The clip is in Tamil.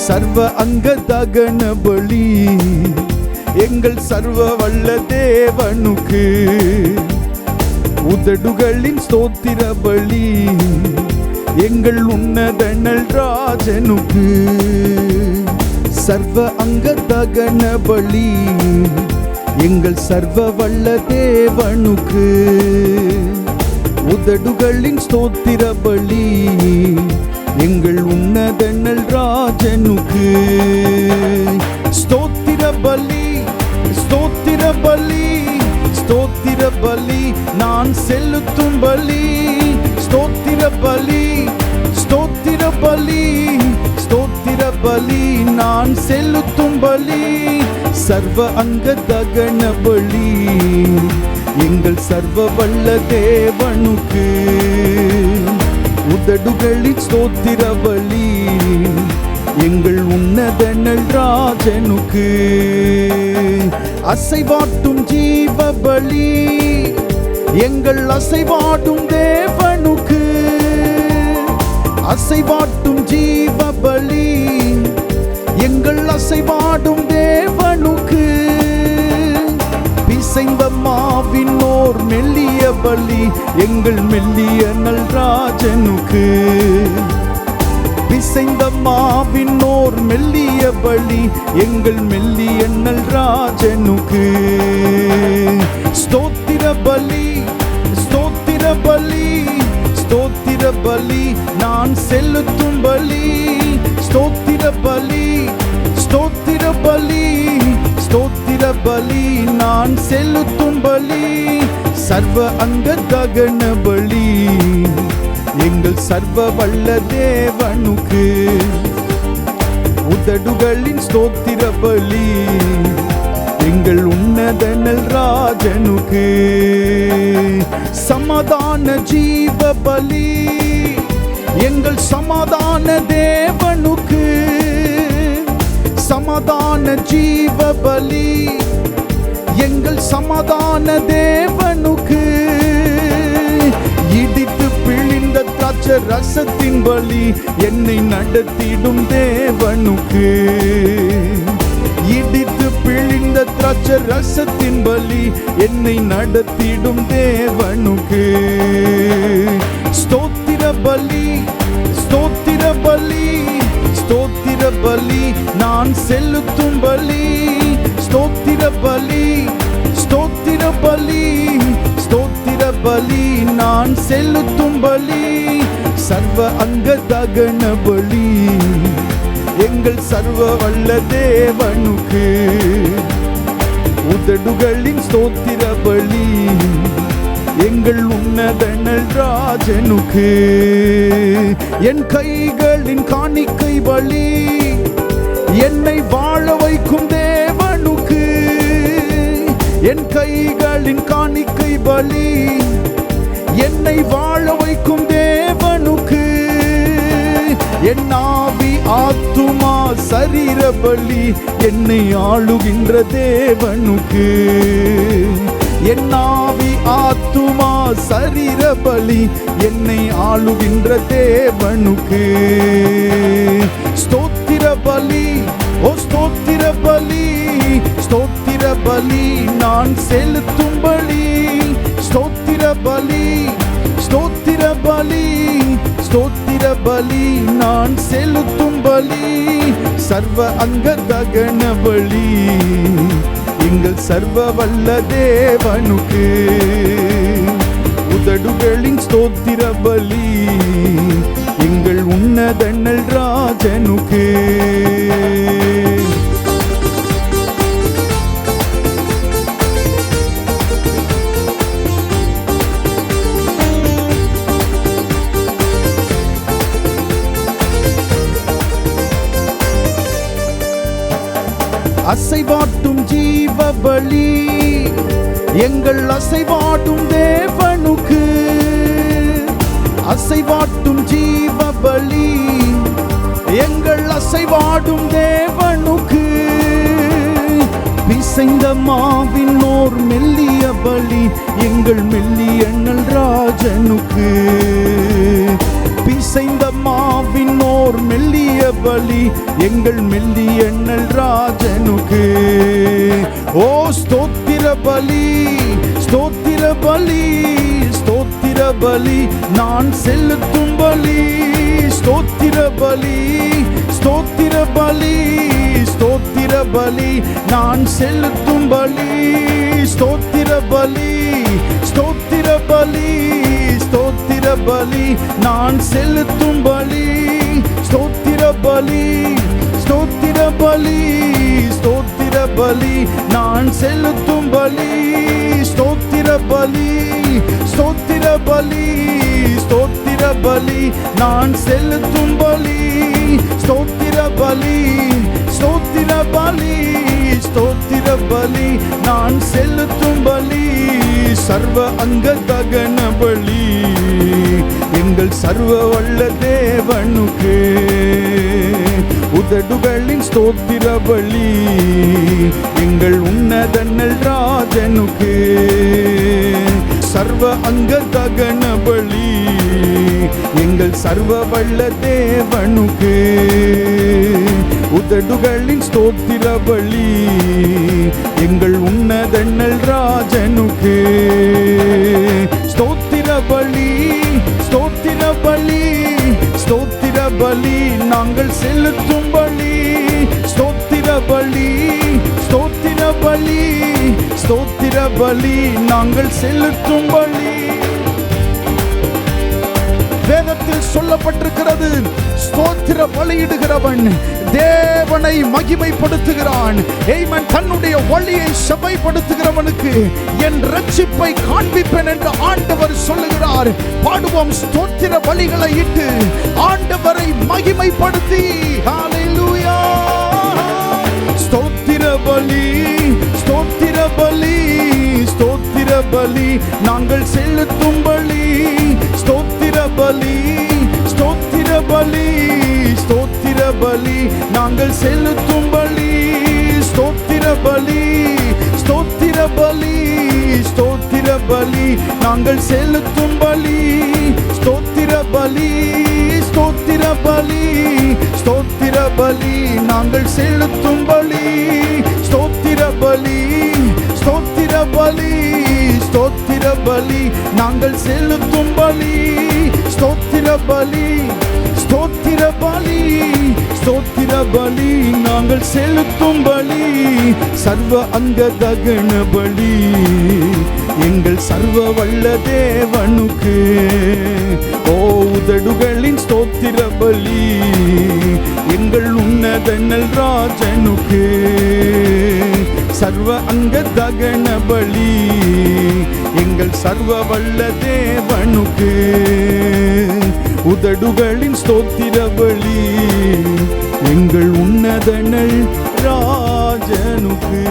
சர்வ அங்க தகன பலி எங்கள் சர்வ வல்ல தேவனுக்கு. உதடுகளின் ஸ்தோத்திர பலி எங்கள் உன்னதனல் ராஜனுக்கு. சர்வ அங்க தகன பலி எங்கள் சர்வ வல்ல தேவனுக்கு. உதடுகளின் ஸ்தோத்திர பலி எங்கள் உன்னதனல் ராஜனுக்கு. ஸ்தோத்திர பலி ஸ்தோத்திர பலி ஸ்தோத்திர பலி நான் செலுத்தும் பலி. ஸ்தோத்திர பலி ஸ்தோத்திர பலி ஸ்தோத்திர பலி நான் செலுத்தும் பலி. சர்வ அங்க தகன பலி எங்கள் சர்வ வல்ல தேவனுக்கு. உதடுகளின் ஸ்தோத்திர பலி எங்கள் உன்னதனல் ராஜனுக்கு. அசைவாட்டும் ஜீவ பலி எங்கள் அசைவாடும் தேவனுக்கு. அசைவாட்டும் ஜீவ பலி எங்கள் அசைவாடும் தேவனுக்கு. பிசைந்த மாவின் ஓர் மெல்லிய பலி எங்கள் மெல்லிய நல் ராஜனுக்கு. பிசைந்த மாவின் ஓர் மெல்லிய பலி எங்கள் மெல்லிய நல் ராஜனுக்கு. ஸ்தோத்திர பலி ஸ்தோத்திர பலி ஸ்தோத்திர பலி நான் செலுத்தும் பலி. ஸ்தோத்திர பலி ஸ்தோத்திர பலி ஸ்தோத்திர பலி நான் செலுத்தும் பலி. சர்வ அங்க தகன பலி எங்கள் சர்வ வல்ல தேவனுக்கு. உதடுகளின் ஸ்தோத்திர பலி எங்கள் உன்னதனல் ராஜனுக்கு. சமாதான ஜீவ பலி எங்கள் சமாதான தேவனுக்கு. சமாதான ஜீவ பலி எங்கள் சமாதான தேவனுக்கு. இடித்து பிழிந்த திராட்சை ரசத்தின் பலி என்னை நடத்திடும் தேவனுக்கு. இடித்து பிழிந்த திராட்சை ரசத்தின் பலி என்னை நடத்திடும் தேவனுக்கு. ஸ்தோத்திர பலி ஸ்தோத்திர பலி ஸ்தோத்திர பலி நான் செலுத்தும் பலி. ஸ்தோத்திர பலி ஸ்தோத்திர பலி ஸ்தோத்திர பலி நான் செலுத்தும் பலி. சர்வ அங்க தகன பலி எங்கள் சர்வ வல்ல தேவனுக்கு. உதடுகளின் ஸ்தோத்திர பலி எங்கள் உன்னதனல் ராஜனுக்கு. என் கைகளின் காணிக்கை பலி என்னை வாழ வைக்கும் தேவனுக்கு. என் கைகளின் காணிக்கை பலி என்னை வாழ வைக்கும் தேவனுக்கு. என் ஆவி ஆத்துமா சரீர பலி என்னை ஆளுகின்ற தேவனுக்கு. என் ஆவி ஆத்துமா சரீர பலி என்னை ஆளுகின்ற தேவனுக்கு. ஸ்தோத்திர பலி ஓ ஸ்தோத்திர பலி ஸ்தோத்திர பலி நான் செலுத்தும் பலி. ஸ்தோத்திர பலி ஸ்தோத்திர பலி ஸ்தோத்திர பலி நான் செலுத்தும் பலி. சர்வ அங்க தகன பலி எங்கள் சர்வ வல்ல தேவனுக்கு. உதடுகளின் ஸ்தோத்திர பலி எங்கள் உன்னதனல் ராஜனுக்கு. அசைவாட்டும் ஜீவ பலி எங்கள் அசைவாடும் தேவனுக்கு. அசைவாட்டும் ஜீவ பலி எங்கள் அசைவாடும் தேவனுக்கு. பிசைந்த மாவின் ஓர் மெல்லிய பலி எங்கள் மெல்லிய நல் ராஜனுக்கு. பிசைந்த மாவின் ஓர் மெல்லிய பலி எங்கள் மெல்லியண்ணல் ராஜனுக்கு. ஓ ஸ்தோத்திர பலி, ஸ்தோத்திர பலி, ஸ்தோத்திர பலி நான் செலுத்தும் பலி. ஸ்தோத்திர பலி, ஸ்தோத்திர பலி, ஸ்தோத்திர பலி நான் செலுத்தும் பலி. ஸ்தோத்திர பலி, ஸ்தோத்திர பலி, ஸ்தோத்திர பலி நான் செலுத்தும் பலி. ஸ்தோத்திர பலி, ஸ்தோத்திர பலி, ஸ்தோத்திர பலி நான் செலுத்தும் பலி. ஸ்தோத்திர பலி, ஸ்தோத்திர பலி, ஸ்தோத்திர பலி நான் செலுத்தும் பலி. ஸ்தோத்திர பலி, ஸ்தோத்திர பலி, ஸ்தோத்திர பலி நான் செலுத்தும் பலி. சர்வ அங்க தகன பலி எங்கள் சர்வ வல்ல தேவனுக்கு. உதடுகளின் ஸ்தோத்திர பலி எங்கள் உன்னதண்ணல் ராஜனுக்கு. சர்வ அங்க தகன பலி எங்கள் சர்வ வல்ல தேவனுக்கு. உதடுகளின் ஸ்தோத்திர பலி எங்கள் உன்னதண்ணல் ராஜனுக்கு. ஸ்தோத்திர பலி, ஸ்தோத்திர பலி, ஸ்தோத்திர பலி நாங்கள் செலுத்தும் பலி. ஸ்தோத்திர பலி, ஸ்தோத்திர பலி, ஸ்தோத்திர பலி நாங்கள் செலுத்தும் பலி. வேதத்தில் சொல்லப்பட்டிருக்கிறது, ஸ்தோத்திர பலியிடுகிறவன் தேவனை மகிமைப்படுத்துகிறான். ஆமென். தன்னுடைய வழியை செவ்வாய்ப்படுத்துகிறவனுக்கு என் ரட்சிப்பை காண்பிப்பேன் என்று ஆண்டவர் சொல்லுகிறார். பாடுவோம் ஸ்தோத்திர பலிகளை இட்டு ஆண்டவரை மகிமைப்படுத்தி. ஹல்லேலூயா. ஸ்தோத்திர பலி, ஸ்தோத்திர பலி, ஸ்தோத்திர பலி நாங்கள் செலுத்தும் பலி. ஸ்தோத்திர பலி, ஸ்தோத்திர பலி, ஸ்தோத்திர பலி நாங்கள் செலுத்தும் பலி. ஸ்தோத்திர பலி, ஸ்தோத்திர பலி, ஸ்தோத்திர பலி நாங்கள் செலுத்தும் பலி. ஸ்தோத்திர பலி, ஸ்தோத்திர பலி, ஸ்தோத்திர பலி நாங்கள் செலுத்தும் பலி. ஸ்தோத்திர பலி, ஸ்தோத்திர பலி, ஸ்தோத்திர பலி நாங்கள் செலுத்தும் பலி. ஸ்தோத்திர பலி, ஸ்தோத்திர பலி, ஸ்தோத்திர பலி நாங்கள் செலுத்தும் பலி. சர்வ அங்க தகன பலி எங்கள் சர்வ வல்ல தேவனுக்கு. ஓ உதடுகளின் ஸ்தோத்திர பலி எங்கள் உன்னதண்ணல் ராஜனுக்கு. சர்வ அங்க தகன பலி எங்கள் சர்வ வல்ல தேவனுக்கு. உதடுகளின் ஸ்தோத்திர பலி எங்கள் உன்னதண்ணல் ராஜனுக்கு.